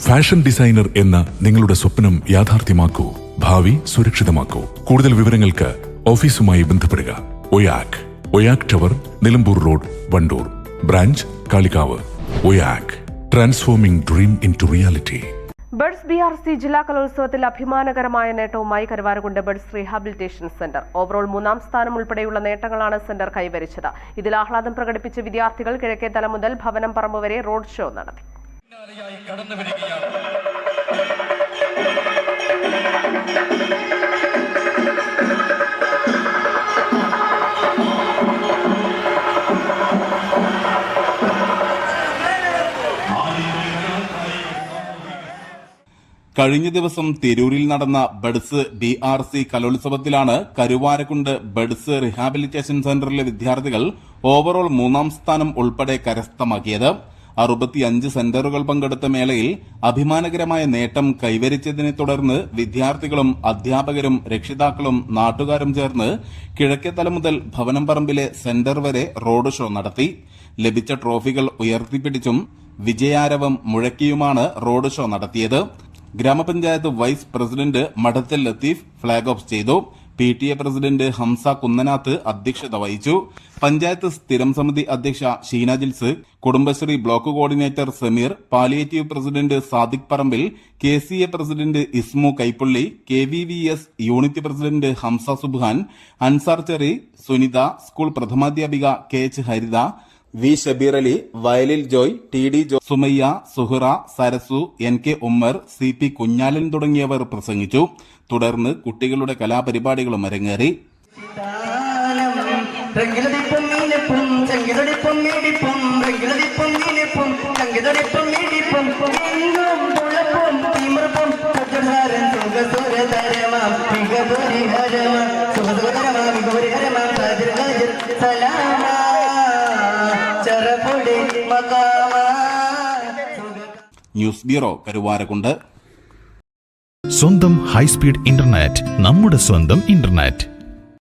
Fashion designer എന്ന നിങ്ങളുടെ സ്വപ്നം യാഥാർത്ഥ്യമാക്കൂ. ഭാവി സുരക്ഷിതമാക്കൂ. കൂടുതൽ വിവരങ്ങൾക്ക് ഓഫീസുമായി ബന്ധപ്പെടുക. Oyak tower, Nilambur road, Wandoor. Branch Kalikavu. Oyak, transforming dream into reality. Buds BRC ജില്ലാ കലോത്സവത്തിൽ അഭിമാനകരമായ നേട്ടവുമായി Karuvarakundu buds rehabilitation centre. Overall 3ാം സ്ഥാനം ഉൾപ്പെടെയുള്ള നേട്ടങ്ങളാണ് സെന്റർ കൈവരിച്ചത്. ഇതിൽ ആഹ്ലാദം പ്രകടിപ്പിച്ച വിദ്യാർത്ഥികൾ കിഴക്കേതല മുതൽ ഭവനം പറമ്പ് വരെ റോഡ് ഷോ നടത്തി. കഴിഞ്ഞ ദിവസം തിരൂരിൽ നടന്ന ബഡ്സ് BRC കലോത്സവത്തിലാണ് കരുവാരക്കുണ്ട് ബഡ്സ് റീഹാബിലിറ്റേഷൻ സെന്ററിലെ വിദ്യാർത്ഥികൾ ഓവറോൾ 3ാം സ്ഥാനം ഉൾപ്പെടെ കരസ്ഥമാക്കിയത്. 65 സെന്ററുകൾ പങ്കെടുത്ത മേളയിൽ അഭിമാനകരമായ നേട്ടം കൈവരിച്ചതിനെ തുടർന്ന് വിദ്യാർത്ഥികളും അധ്യാപകരും രക്ഷിതാക്കളും നാട്ടുകാരും ചേർന്ന് കിഴക്കേതല മുതൽ ഭവനം പറമ്പിലെ സെന്റർ വരെ റോഡ് ഷോ നടത്തി. ലഭിച്ച ട്രോഫികൾ ഉയർത്തിപ്പിടിച്ചും വിജയാരവം മുഴക്കിയുമാണ് റോഡ് ഷോ നടത്തിയത്. ഗ്രാമപഞ്ചായത്ത് vice president Madathil Latheef flag off ചെയ്തു. PTA പ്രസിഡന്റ് ഹംസ കുന്നനാത്ത് അധ്യക്ഷത വഹിച്ചു. പഞ്ചായത്ത് സ്ഥിരം സമിതി അധ്യക്ഷ Sheena Jils, Kudumbashree block coordinator Sameer, palliative president Sadiq Parambil, KCA president Ismu Kaippally, KVVS unit president Hamza Subhan, Ansar Cherry, Sunitha, school പ്രഥമാധ്യാപിക KH Haritha, V Shabeer Ali, Vayalil Joy, TD Sumayya, Suhara, Sarasu, NK Ummer, CP Kunhalan തുടങ്ങിയവർ പ്രസംഗിച്ചു. തുടർന്ന് കുട്ടികളുടെ കലാപരിപാടികളും അരങ്ങേറി. News bureau Karuvarakundu. സ്വന്തം ഹൈസ്പീഡ് ഇന്റർനെറ്റ്, നമ്മുടെ സ്വന്തം ഇന്റർനെറ്റ്.